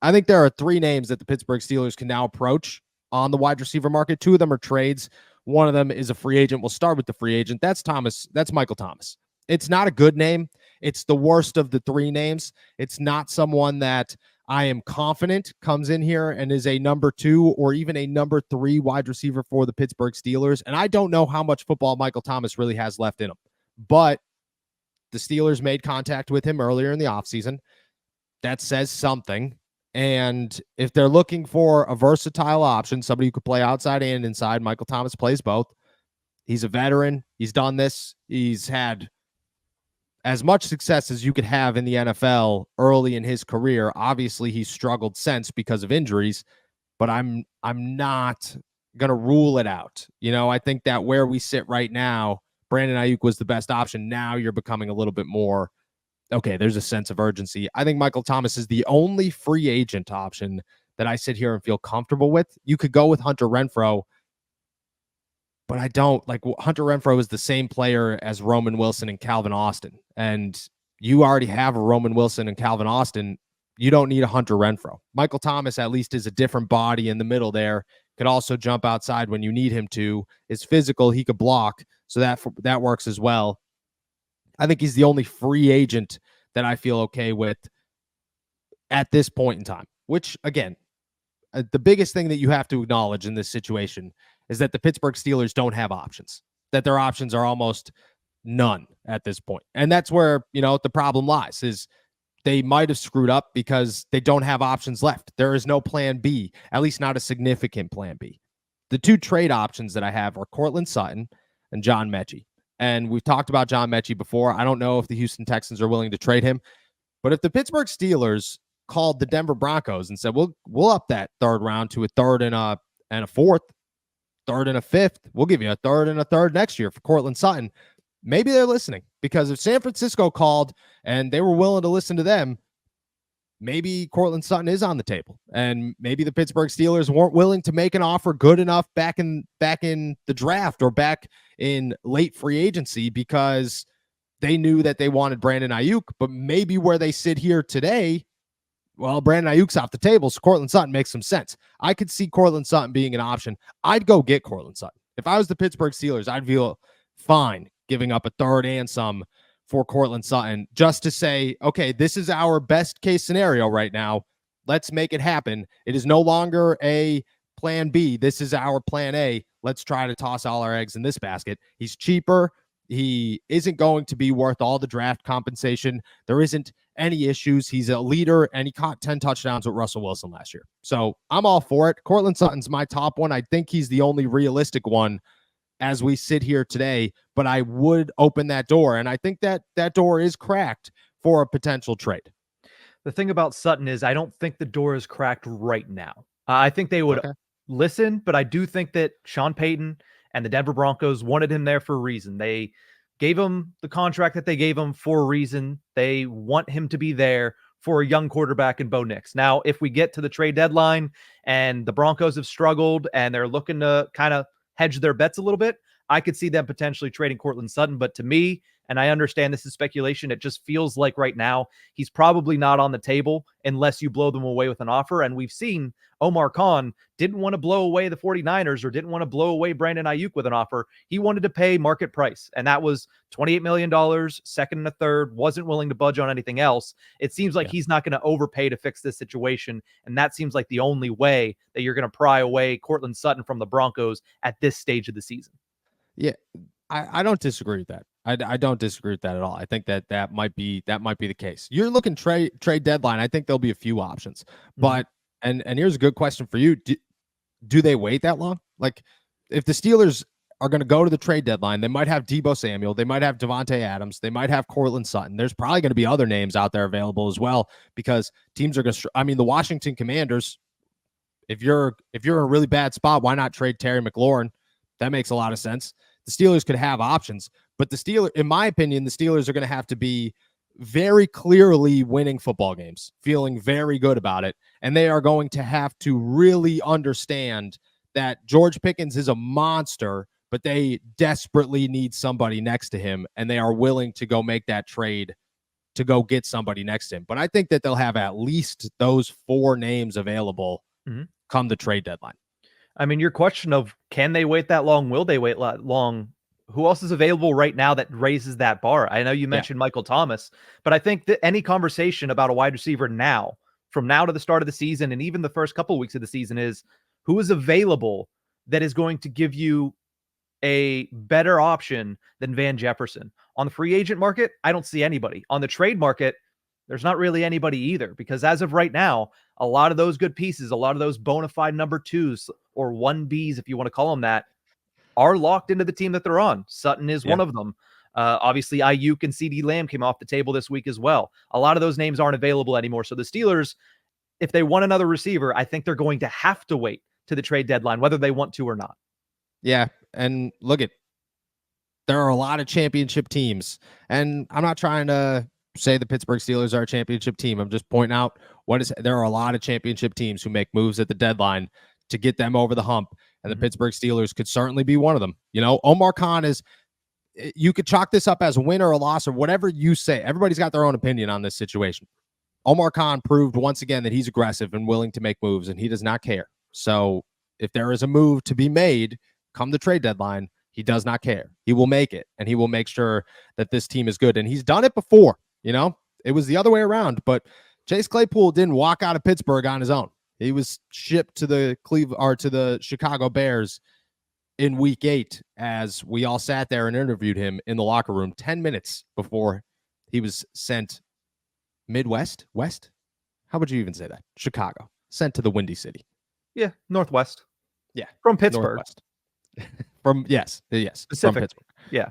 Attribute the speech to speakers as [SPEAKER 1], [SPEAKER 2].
[SPEAKER 1] I think there are 3 names that the Pittsburgh Steelers can now approach on the wide receiver market. 2 of them are trades. One of them is a free agent. We'll start with the free agent. That's Michael Thomas. It's not a good name. It's the worst of the 3 names. It's not someone that I am confident comes in here and is a number 2 or even a number 3 wide receiver for the Pittsburgh Steelers. And I don't know how much football Michael Thomas really has left in him. But the Steelers made contact with him earlier in the offseason. That says something. And if they're looking for a versatile option, somebody who could play outside and inside, Michael Thomas plays both. He's a veteran. He's done this. He's had as much success as you could have in the NFL early in his career. Obviously, he's struggled since because of injuries, but I'm not going to rule it out. I think that where we sit right now, Brandon Ayuk was the best option. Now you're becoming a little bit more, okay, there's a sense of urgency. I think Michael Thomas is the only free agent option that I sit here and feel comfortable with. You could go with Hunter Renfrow, but I don't. Like, Hunter Renfrow is the same player as Roman Wilson and Calvin Austin. And you already have a Roman Wilson and Calvin Austin. You don't need a Hunter Renfrow. Michael Thomas at least is a different body in the middle there. Could also jump outside when you need him to. Is physical. He could block. So that works as well. I think he's the only free agent that I feel okay with at this point in time, which, again, the biggest thing that you have to acknowledge in this situation is that the Pittsburgh Steelers don't have options, that their options are almost none at this point. And that's where, the problem lies, is they might have screwed up because they don't have options left. There is no plan B, at least not a significant plan B. The 2 trade options that I have are Courtland Sutton and John Mechie. And we've talked about John Mechie before. I don't know if the Houston Texans are willing to trade him. But if the Pittsburgh Steelers called the Denver Broncos and said, we'll up that 3rd round to a 3rd and a 4th, 3rd and a 5th, we'll give you a 3rd and a 3rd next year for Courtland Sutton, maybe they're listening. Because if San Francisco called and they were willing to listen to them, maybe Courtland Sutton is on the table. And maybe the Pittsburgh Steelers weren't willing to make an offer good enough back in the draft or back in late free agency because they knew that they wanted Brandon Ayuk. But maybe where they sit here today, well, Brandon Ayuk's off the table, so Courtland Sutton makes some sense. I could see Courtland Sutton being an option. I'd go get Courtland Sutton. If I was the Pittsburgh Steelers, I'd feel fine giving up a 3rd and some for Courtland Sutton just to say, okay, this is our best case scenario right now. Let's make it happen. It is no longer a plan B. This is our plan A. Let's try to toss all our eggs in this basket. He's cheaper. He isn't going to be worth all the draft compensation. There isn't any issues. He's a leader, and he caught 10 touchdowns with Russell Wilson last year. So I'm all for it. Courtland Sutton's my top one. I think he's the only realistic one as we sit here today, but I would open that door, and I think that door is cracked for a potential trade.
[SPEAKER 2] The thing about Sutton is I don't think the door is cracked right now. I think they would listen, but I do think that Sean Payton and the Denver Broncos wanted him there for a reason. They gave him the contract that they gave him for a reason. They want him to be there for a young quarterback in Bo Nix. Now, if we get to the trade deadline and the Broncos have struggled and they're looking to kind of hedge their bets a little bit, I could see them potentially trading Courtland Sutton. But to me, and I understand this is speculation, it just feels like right now he's probably not on the table unless you blow them away with an offer. And we've seen Omar Khan didn't want to blow away the 49ers or didn't want to blow away Brandon Ayuk with an offer. He wanted to pay market price, and that was $28 million, 2nd and a 3rd, wasn't willing to budge on anything else. It seems like he's not going to overpay to fix this situation, and that seems like the only way that you're going to pry away Courtland Sutton from the Broncos at this stage of the season.
[SPEAKER 1] Yeah, I don't disagree with that. I don't disagree with that at all. I think that might be the case. You're looking trade deadline. I think there'll be a few options, but and here's a good question for you: do they wait that long? Like, if the Steelers are going to go to the trade deadline, they might have Deebo Samuel, they might have Devontae Adams, they might have Courtland Sutton. There's probably going to be other names out there available as well because teams are going to. I mean, the Washington Commanders. If you're in a really bad spot, why not trade Terry McLaurin? That makes a lot of sense. The Steelers could have options, but in my opinion, the Steelers are going to have to be very clearly winning football games, feeling very good about it. And they are going to have to really understand that George Pickens is a monster, but they desperately need somebody next to him. And they are willing to go make that trade to go get somebody next to him. But I think that they'll have at least those 4 names available come the trade deadline.
[SPEAKER 2] I mean, your question of can they wait that long? Will they wait long? Who else is available right now that raises that bar? I know you mentioned Michael Thomas, but I think that any conversation about a wide receiver now, from now to the start of the season, and even the first couple of weeks of the season, is who is available that is going to give you a better option than Van Jefferson. On the free agent market, I don't see anybody. On the trade market, there's not really anybody either, because as of right now, a lot of those good pieces, a lot of those bona fide number 2s or 1Bs, if you want to call them that, are locked into the team that they're on. Sutton is one of them. Obviously, Ayuk and CeeDee Lamb came off the table this week as well. A lot of those names aren't available anymore. So the Steelers, if they want another receiver, I think they're going to have to wait to the trade deadline, whether they want to or not.
[SPEAKER 1] Yeah, and look at, there are a lot of championship teams, and I'm not trying to say the Pittsburgh Steelers are a championship team. I'm just pointing out there are a lot of championship teams who make moves at the deadline to get them over the hump, and the Pittsburgh Steelers could certainly be one of them. You know, Omar Khan is, you could chalk this up as a win or a loss or whatever you say. Everybody's got their own opinion on this situation. Omar Khan proved once again that he's aggressive and willing to make moves, and he does not care. So if there is a move to be made come the trade deadline, he does not care. He will make it, and he will make sure that this team is good. And he's done it before. You know, it was the other way around, but Chase Claypool didn't walk out of Pittsburgh on his own. He was shipped to the Chicago Bears in week 8 as we all sat there and interviewed him in the locker room 10 minutes before he was sent West. How would you even say that? Chicago, sent to the Windy City.
[SPEAKER 2] Yeah, Northwest.
[SPEAKER 1] Yeah,
[SPEAKER 2] from Pittsburgh.
[SPEAKER 1] Northwest. Yes,
[SPEAKER 2] Pacific.
[SPEAKER 1] from Pittsburgh.
[SPEAKER 2] Yeah.